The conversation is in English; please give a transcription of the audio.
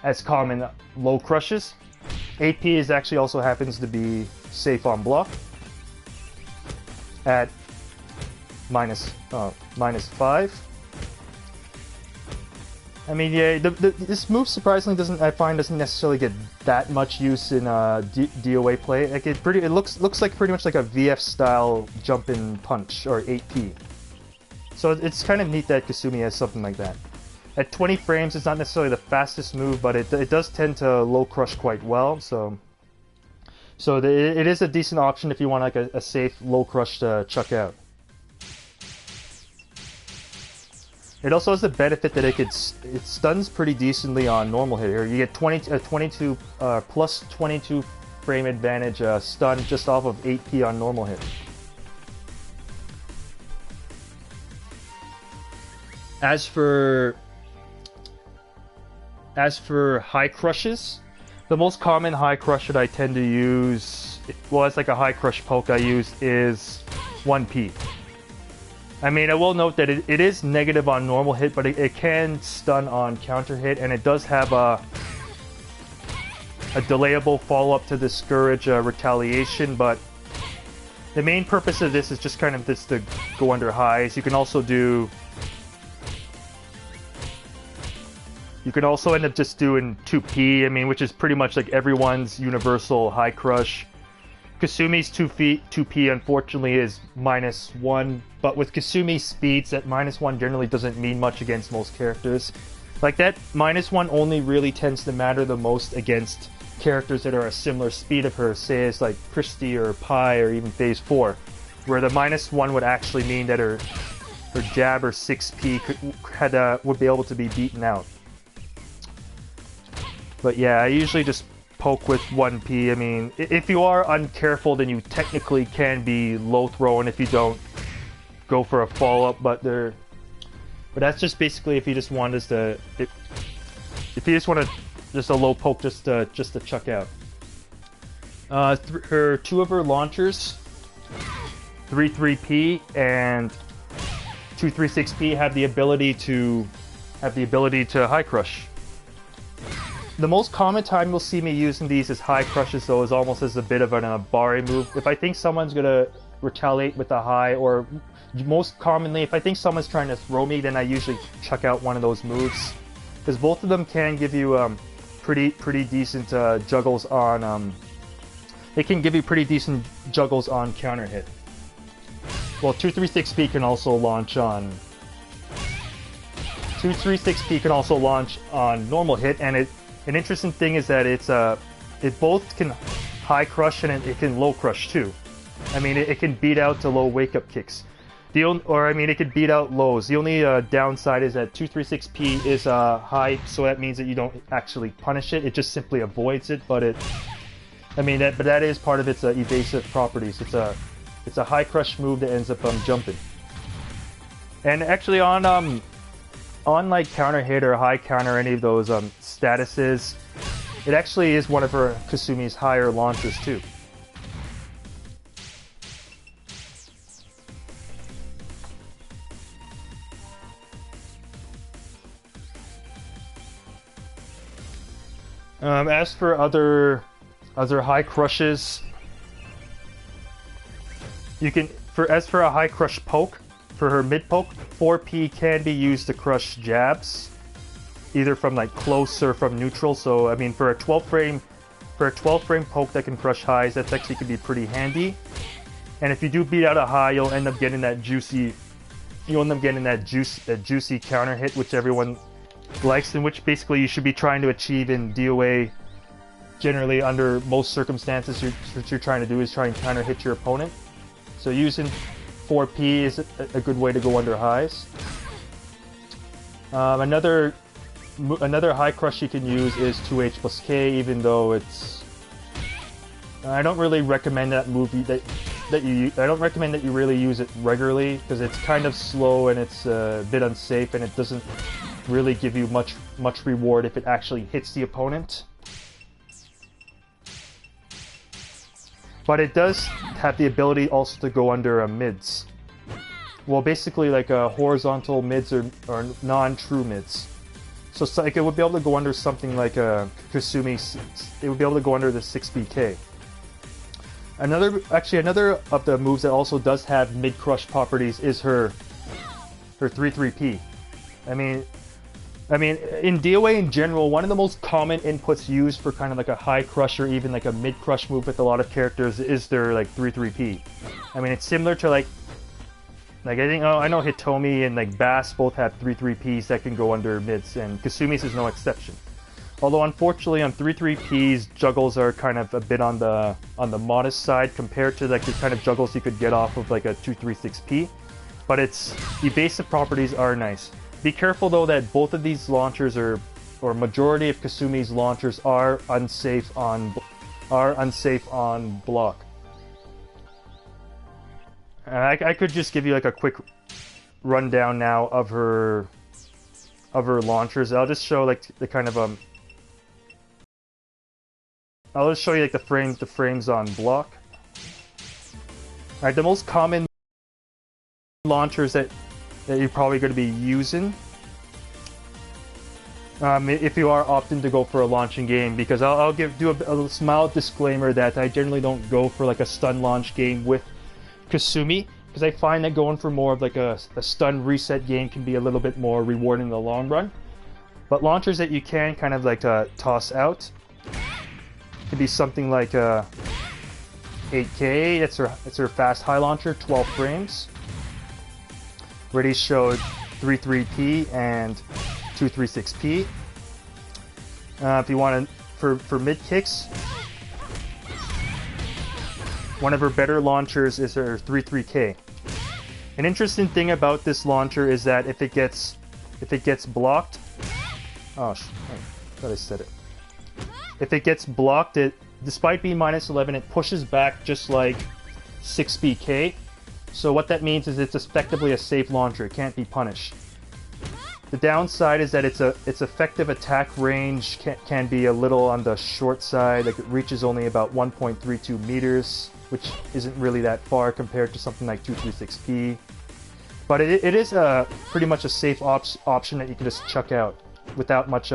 as common low crushes. AP is actually also happens to be safe on block at -5. I mean, yeah, this move surprisingly doesn't necessarily get that much use in DOA play. Like it looks like pretty much like a VF style jump in punch or 8P. So it's kind of neat that Kasumi has something like that. At 20 frames, it's not necessarily the fastest move, but it does tend to low crush quite well. So it is a decent option if you want like a safe low crush to chuck out. It also has the benefit that it stuns pretty decently on normal hit here. You get plus 22 frame advantage stun just off of 8P on normal hit. As for high crushes, the most common high crush that I tend to use, well, it's like a high crush poke I use, is 1P. I mean, I will note that it is negative on normal hit, but it can stun on counter hit, and it does have a delayable follow-up to discourage retaliation, but the main purpose of this is just kind of this to go under highs. You can also end up just doing 2P, I mean, which is pretty much like everyone's universal high crush. Kasumi's 2P unfortunately is -1, but with Kasumi's speeds, that -1 generally doesn't mean much against most characters. Like that -1 only really tends to matter the most against characters that are a similar speed of her, say as like Christie or Pi or even Phase 4, where the -1 would actually mean that her jab or 6P would be able to be beaten out. But yeah, I usually just poke with 1P. I mean, if you are uncareful, then you technically can be low throwing if you don't go for a follow-up, but that's just basically if you just want us to, if you just want to just a low poke just to chuck out. Two of her launchers, 3-3P and 2-3-6P, have the ability to high crush. The most common time you'll see me using these as high crushes, though, is almost as a bit of an Abari move. If I think someone's gonna retaliate with a high, or most commonly, if I think someone's trying to throw me, then I usually chuck out one of those moves, because both of them can give you pretty decent juggles on. They can give you pretty decent juggles on counter hit. Well, 2-3-6P can also launch on. 2-3-6P can also launch on normal hit, and an interesting thing is that it both can high crush and it can low crush too. I mean, it can beat out to low wake up kicks. It could beat out lows. The only downside is that 2-3-6P is high, so that means that you don't actually punish it. It just simply avoids it. But that is part of its evasive properties. It's a high crush move that ends up jumping. And actually on like counter hit or high counter, any of those statuses, it actually is one of her Kasumi's higher launchers too. As for other high crushes, you can as for a high crush poke, for her mid poke, 4P can be used to crush jabs, either from like close or from neutral. So I mean, for a 12 frame poke that can crush highs, that's actually could be pretty handy. And if you do beat out a high, you'll end up getting that juicy juicy counter hit, which everyone likes, and which basically you should be trying to achieve in DOA. Generally, under most circumstances, what you're trying to do is try and counter hit your opponent. So using 4P is a good way to go under highs. Another high crush you can use is 2H+K, even though I don't really recommend that move I don't recommend that you really use it regularly, because it's kind of slow and it's a bit unsafe, and it doesn't really give you much reward if it actually hits the opponent. But it does have the ability also to go under mids. Well, basically like horizontal mids or non-true mids. So like, it would be able to go under something like a Kasumi. It would be able to go under the 6BK. Another of the moves that also does have mid-crush properties is her 3-3P. I mean, in DOA in general, one of the most common inputs used for kind of like a high crush or even like a mid-crush move with a lot of characters is their like 3-3P. I mean, it's similar to like I think, I know Hitomi and like Bass both have 3-3Ps that can go under mids, and Kasumi's is no exception. Although unfortunately on 3-3Ps, juggles are kind of a bit on the modest side compared to like the kind of juggles you could get off of like a 2-3-6P. But the basic properties are nice. Be careful though that both of these launchers or majority of Kasumi's launchers are unsafe on block. I could just give you like a quick rundown now of her launchers. I'll just show like the kind of I'll just show you like the frames on block. Alright, the most common launchers that you're probably going to be using if you are opting to go for a launching game, because I'll do a mild disclaimer that I generally don't go for like a stun launch game with Kasumi, because I find that going for more of like a stun reset game can be a little bit more rewarding in the long run. But launchers that you can kind of like toss out could be something like 8K. It's her fast high launcher, 12 frames. Already showed 3-3P and 2-3-6P. If you want to, for mid kicks, one of her better launchers is her 3-3K. An interesting thing about this launcher is that if it gets blocked, I thought I said it. If it gets blocked, despite being -11, it pushes back just like 6BK. So what that means is it's effectively a safe launcher. It can't be punished. The downside is that its effective attack range can be a little on the short side. Like, it reaches only about 1.32 meters, which isn't really that far compared to something like 2-3-6P. But it is pretty much a safe option that you can just chuck out without much